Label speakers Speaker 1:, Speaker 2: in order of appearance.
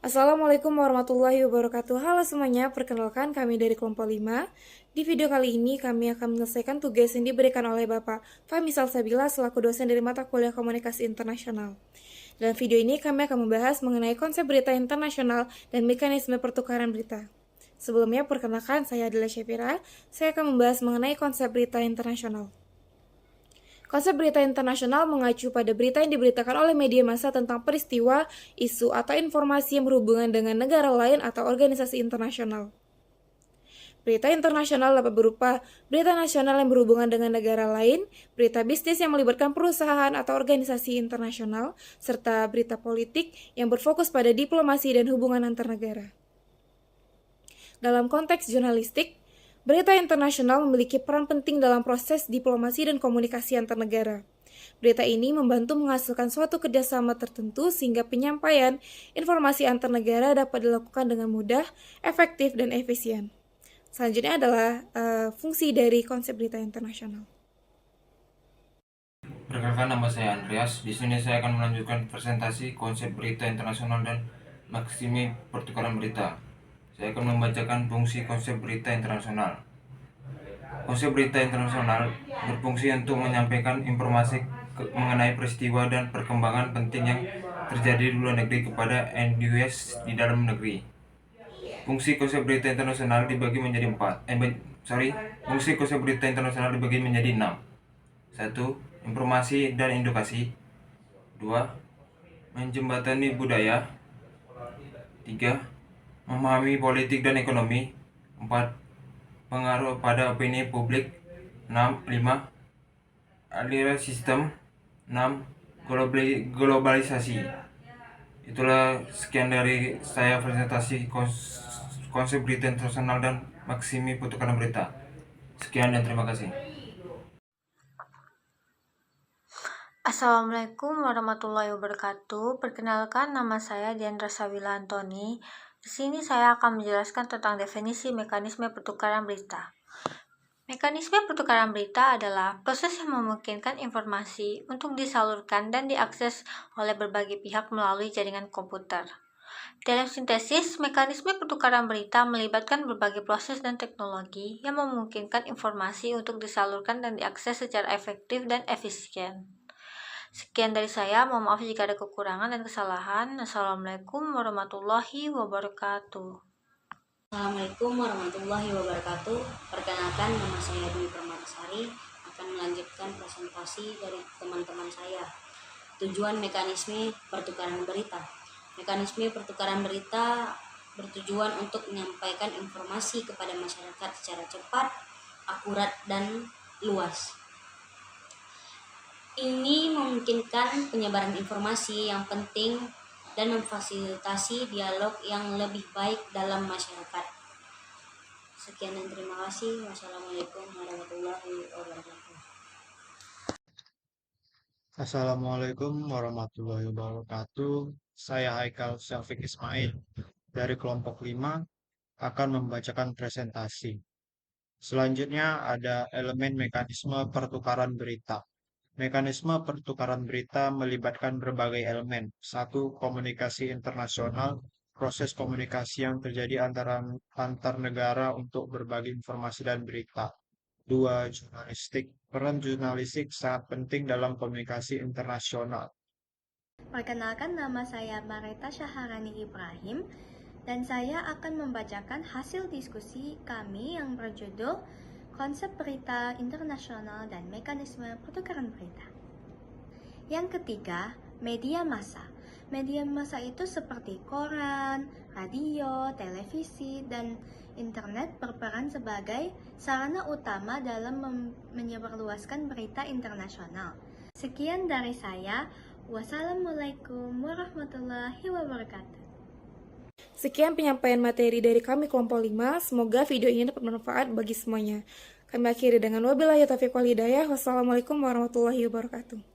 Speaker 1: Assalamualaikum warahmatullahi wabarakatuh. Halo semuanya, perkenalkan kami dari kelompok 5. Di video kali ini kami akan menyelesaikan tugas yang diberikan oleh Bapak Fahmi Salsabila selaku dosen dari mata kuliah Komunikasi Internasional. Dalam video ini kami akan membahas mengenai konsep berita internasional dan mekanisme pertukaran berita. Sebelumnya, perkenalkan saya adalah Syafira. Saya akan membahas mengenai konsep berita internasional. Konsep berita internasional mengacu pada berita yang diberitakan oleh media massa tentang peristiwa, isu, atau informasi yang berhubungan dengan negara lain atau organisasi internasional. Berita internasional dapat berupa berita nasional yang berhubungan dengan negara lain, berita bisnis yang melibatkan perusahaan atau organisasi internasional, serta berita politik yang berfokus pada diplomasi dan hubungan antar negara. Dalam konteks jurnalistik, berita internasional memiliki peran penting dalam proses diplomasi dan komunikasi antar negara. Berita ini membantu menghasilkan suatu kerjasama tertentu sehingga penyampaian informasi antar negara dapat dilakukan dengan mudah, efektif, dan efisien. Selanjutnya adalah fungsi dari konsep berita internasional.
Speaker 2: Perkenalkan, nama saya Andreas. Di sini saya akan melanjutkan presentasi konsep berita internasional dan maksimi pertukaran berita. Saya akan membacakan fungsi konsep berita internasional. Konsep berita internasional berfungsi untuk menyampaikan informasi mengenai peristiwa dan perkembangan penting yang terjadi di luar negeri kepada NUS di dalam negeri. Fungsi konsep berita internasional dibagi menjadi Fungsi konsep berita internasional dibagi menjadi 6. 1. Informasi dan edukasi. 2. Menjembatani budaya. 3. Memahami politik dan ekonomi. 4. Pengaruh pada opini publik. 5. Aliran sistem. 6. Globalisasi. Itulah sekian dari saya presentasi konsep berita internasional dan maksimi pertukaran berita. Sekian dan terima kasih.
Speaker 3: Assalamualaikum warahmatullahi wabarakatuh. Perkenalkan, nama saya Diandra Sawila Antoni. Di sini saya akan menjelaskan tentang definisi mekanisme pertukaran berita. Mekanisme pertukaran berita adalah proses yang memungkinkan informasi untuk disalurkan dan diakses oleh berbagai pihak melalui jaringan komputer. Dalam sintesis, mekanisme pertukaran berita melibatkan berbagai proses dan teknologi yang memungkinkan informasi untuk disalurkan dan diakses secara efektif dan efisien. Sekian dari saya, mohon maaf jika ada kekurangan dan kesalahan. Assalamualaikum warahmatullahi wabarakatuh.
Speaker 4: Assalamualaikum warahmatullahi wabarakatuh. Perkenalkan, nama saya Dwi Permatasari, akan melanjutkan presentasi dari teman-teman saya. Tujuan mekanisme pertukaran berita. Mekanisme pertukaran berita bertujuan untuk menyampaikan informasi kepada masyarakat secara cepat, akurat, dan luas. Ini memungkinkan penyebaran informasi yang penting dan memfasilitasi dialog yang lebih baik dalam masyarakat. Sekian dan terima kasih. Wassalamualaikum warahmatullahi wabarakatuh.
Speaker 5: Assalamualaikum warahmatullahi wabarakatuh. Saya Haikal Syafiq Ismail dari kelompok 5 akan membacakan presentasi. Selanjutnya ada elemen mekanisme pertukaran berita. Mekanisme pertukaran berita melibatkan berbagai elemen. 1. Komunikasi internasional, proses komunikasi yang terjadi antar negara untuk berbagi informasi dan berita. 2. Jurnalistik. Peran jurnalistik sangat penting dalam komunikasi internasional.
Speaker 6: Perkenalkan, nama saya Mareta Syaharani Ibrahim dan saya akan membacakan hasil diskusi kami yang berjudul Konsep Berita Internasional dan Mekanisme Pertukaran Berita. Yang ketiga, media massa. Media massa itu seperti koran, radio, televisi, dan internet berperan sebagai sarana utama dalam menyebarluaskan berita internasional. Sekian dari saya. Wassalamualaikum warahmatullahi wabarakatuh.
Speaker 1: Sekian penyampaian materi dari kami kelompok 5. Semoga video ini dapat bermanfaat bagi semuanya. Kami akhiri dengan wabillahi taufiq wal hidayah. Wassalamualaikum warahmatullahi wabarakatuh.